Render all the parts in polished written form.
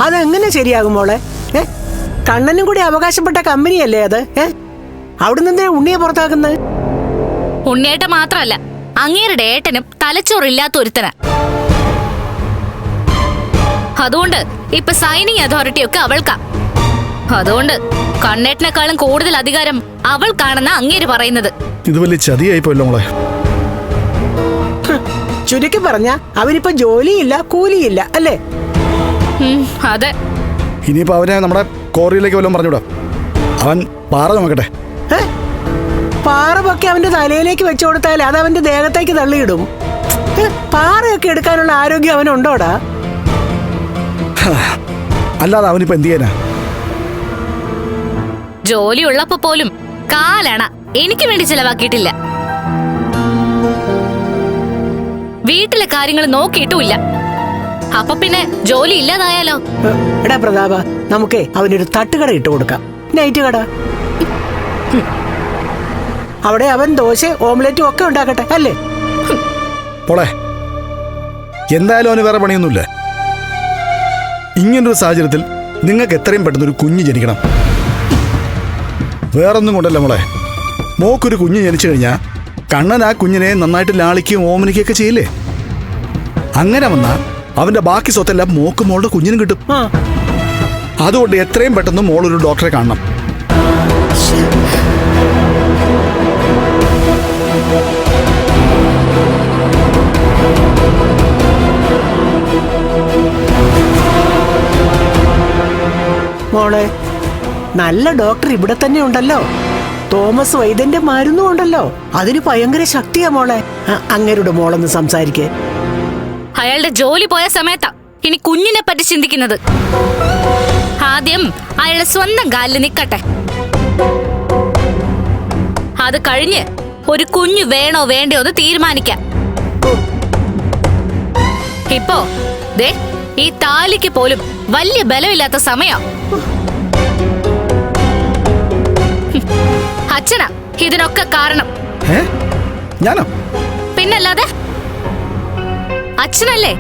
അതെങ്ങനെ ശരിയാകും മോളെ? കണ്ണനും കൂടി അവകാശപ്പെട്ട കമ്പനിയല്ലേ അത്? അവിടെ നിന്ന് ഉണ്ണിയെ പുറത്താക്കുന്നത്? ഉണ്ണിയേട്ട മാത്രല്ല, അങ്ങേരുടെ ഏട്ടനും തലച്ചോറില്ലാത്ത ഒരുത്തന. അതുകൊണ്ട് ഇപ്പൊ സൈനിങ് അതോറിറ്റി ഒക്കെ അവൾക്കാ. അതുകൊണ്ട് കണ്ണേട്ടനേക്കാളും കൂടുതൽ അധികാരം അവൾക്കാണെന്ന അങ്ങേര് പറയുന്നത്. ഇത് വലിയ ചതിയായി പോയല്ലോ മോളെ. ചുരുക്കി പറഞ്ഞ അവനിപ്പോ ജോലിയില്ല, കൂലിയില്ല, അല്ലേ? അതെ. ഇനിയിപ്പോ അവനെ നമ്മുടെ കോറിയിലേക്ക് വല്ലതും പറഞ്ഞുവിടാം. അവൻ പാറ നോക്കട്ടെ. പാറൊക്കെ അവന്റെ തലയിലേക്ക് വെച്ചു കൊടുത്താൽ അത് അവന്റെ ദേഹത്തേക്ക് തള്ളിയിടും. പാറയൊക്കെ എടുക്കാനുള്ള ആരോഗ്യം അവനുണ്ടോടാ? അല്ലാതെ അവനിപ്പോ എന്ത് ചെയ്യാനാ? ജോലി ഉള്ളപ്പോ പോലും കാലണ എനിക്ക് വേണ്ടി ചെലവാക്കിയിട്ടില്ല. വീട്ടിലെ കാര്യങ്ങൾ നോക്കിയിട്ടുമില്ല. അപ്പൊ പിന്നെ ജോലി ഇല്ലാതായാലോ? എടാ പ്രതാപ, നമുക്കേ അവനൊരു തട്ടുകട ഇട്ട് കൊടുക്കാം. നൈറ്റ് കട. അവിടെ അവൻ ദോശ ഓംലെറ്റും ഒക്കെ ഉണ്ടാക്കട്ടെ, അല്ലേ? പോളെ, എന്തായാലും അവന് വേറെ പണിയൊന്നുമില്ല. ഇങ്ങനൊരു സാഹചര്യത്തിൽ നിങ്ങൾക്ക് എത്രയും പെട്ടെന്നൊരു കുഞ്ഞ് ജനിക്കണം. വേറൊന്നും കൊണ്ടല്ല മോളെ. മോക്കൊരു കുഞ്ഞ് ജനിച്ചു കഴിഞ്ഞാൽ കണ്ണൻ ആ കുഞ്ഞിനെ നന്നായിട്ട് ലാളിക്കുകയും ഓമനിക്കുകയൊക്കെ ചെയ്യില്ലേ? അങ്ങനെ വന്നാൽ അവന്റെ ബാക്കി സ്വത്തെല്ലാം മോക്ക് മോളുടെ കുഞ്ഞിനും കിട്ടും. അതുകൊണ്ട് എത്രയും പെട്ടെന്ന് മോളൊരു ഡോക്ടറെ കാണണം. മോളെ, നല്ല ഡോക്ടർ ഇവിടെ തന്നെ ഉണ്ടല്ലോ. തോമസ് വൈദ്യന്റെ മരുന്നും ഉണ്ടല്ലോ. അതിന് ഭയങ്കര ശക്തിയാ മോളെ. അങ്ങേരുടെ മോളൊന്ന് സംസാരിക്കേ. അയാളുടെ ജോലി പോയ സമയത്താ ഇനി കുഞ്ഞിനെ പറ്റി ചിന്തിക്കുന്നത്. ആദ്യം അയാളുടെ സ്വന്തം കാലിൽ നിൽക്കട്ടെ. അത് കഴിഞ്ഞ് ഒരു കുഞ്ഞു വേണോ വേണ്ടയോ എന്ന് തീരുമാനിക്കാം. ഇപ്പോ ദേ ഈ താലിക്ക് പോലും വലിയ ബലമില്ലാത്ത സമയം. അച്ഛനാ ഇതിനൊക്കെ കാരണം. ഞാനോ? പിന്നല്ലാതെ അച്ഛനല്ലേ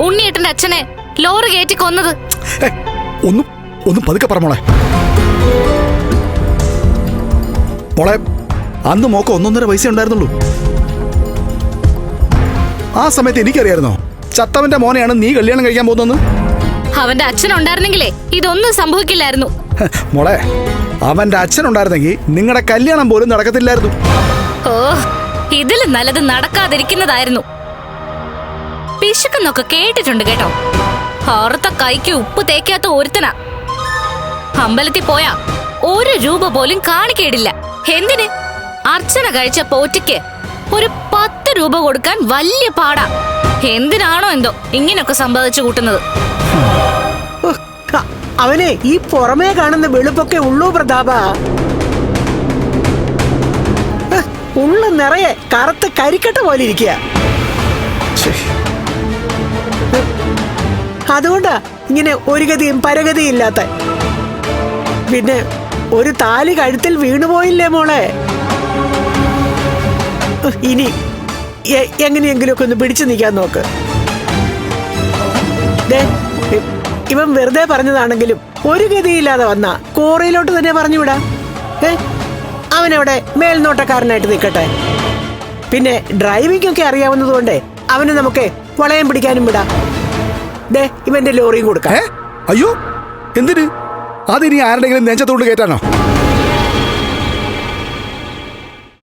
ഉണ്ണിയേട്ടന്റെ അച്ഛനെ ലോറി കയറ്റി കൊന്നത്. ഒന്നും പതുക്കെ പറ മോളെ. മോളെ, അന്ന് മോക്ക് 1.5 വയസ്സേ ഉണ്ടായിരുന്നുള്ളൂ. ആ സമയത്ത് എനിക്കറിയായിരുന്നോ ചത്തവന്റെ മോനെയാണ് നീ കല്യാണം കഴിക്കാൻ പോകുന്നത്? അവന്റെ അച്ഛൻ ഉണ്ടായിരുന്നെങ്കിലേ ഇതൊന്നും സംഭവിക്കില്ലായിരുന്നു. മോളെ, അവന്റെ അച്ഛൻ ഉണ്ടായിരുന്നെങ്കിൽ നിങ്ങളുടെ കല്യാണം പോലും നടക്കത്തില്ലായിരുന്നു. ഓ, ഇതില് നല്ലത് നടക്കാതിരിക്കുന്നതായിരുന്നു. പിശുക്കെന്നൊക്കെ കേട്ടിട്ടുണ്ട് കേട്ടോ. ഓർത്ത കൈക്ക് ഉപ്പ് തേക്കാത്ത ഒരുത്തനാ. അമ്പലത്തിൽ പോയാ 1 രൂപ പോലും കാണിക്കേടില്ല. എന്തിന്? അർച്ചന കഴിച്ച പോറ്റിക്ക് ഒരു 10 രൂപ കൊടുക്കാൻ വലിയ പാടാ. എന്തിനാണോ എന്തോ ഇങ്ങനൊക്കെ സമ്പാദിച്ചു കൂട്ടുന്നത്. അവനെ ഈ പുറമേ കാണുന്ന വെളുപ്പൊക്കെ ഉള്ളൂ പ്രതാപ. ഉള്ളു നിറയെ കറുത്ത് കരിക്കട്ട പോലെ ഇരിക്കുക. അതുകൊണ്ടാ ഇങ്ങനെ ഒരു ഗതിയും പരഗതിയും ഇല്ലാത്ത. പിന്നെ ഒരു താലി കഴുത്തിൽ വീണുപോയില്ലേ മോളെ? ഇനി എങ്ങനെയെങ്കിലുമൊക്കെ ഒന്ന് പിടിച്ചു നിൽക്കാൻ നോക്ക്. ഇവൻ വെറുതെ പറഞ്ഞതാണെങ്കിലും ഒരു ഗതിയില്ലാതെ വന്ന കോറയിലോട്ട് തന്നെ പറഞ്ഞുവിടാം. അവനവിടെ മേൽനോട്ടക്കാരനായിട്ട് നിൽക്കട്ടെ. പിന്നെ ഡ്രൈവിംഗ് ഒക്കെ അറിയാവുന്നതുകൊണ്ട് അവന് നമുക്ക് വളയം പിടിക്കാനും വിടാം. ഇവന്റെ ലോറിയും കൊടുക്കാം. അയ്യോ, എന്തിന്? അതിനി ആരുടെങ്കിലും നെഞ്ചത്തോണ്ട് കയറ്റാനോ?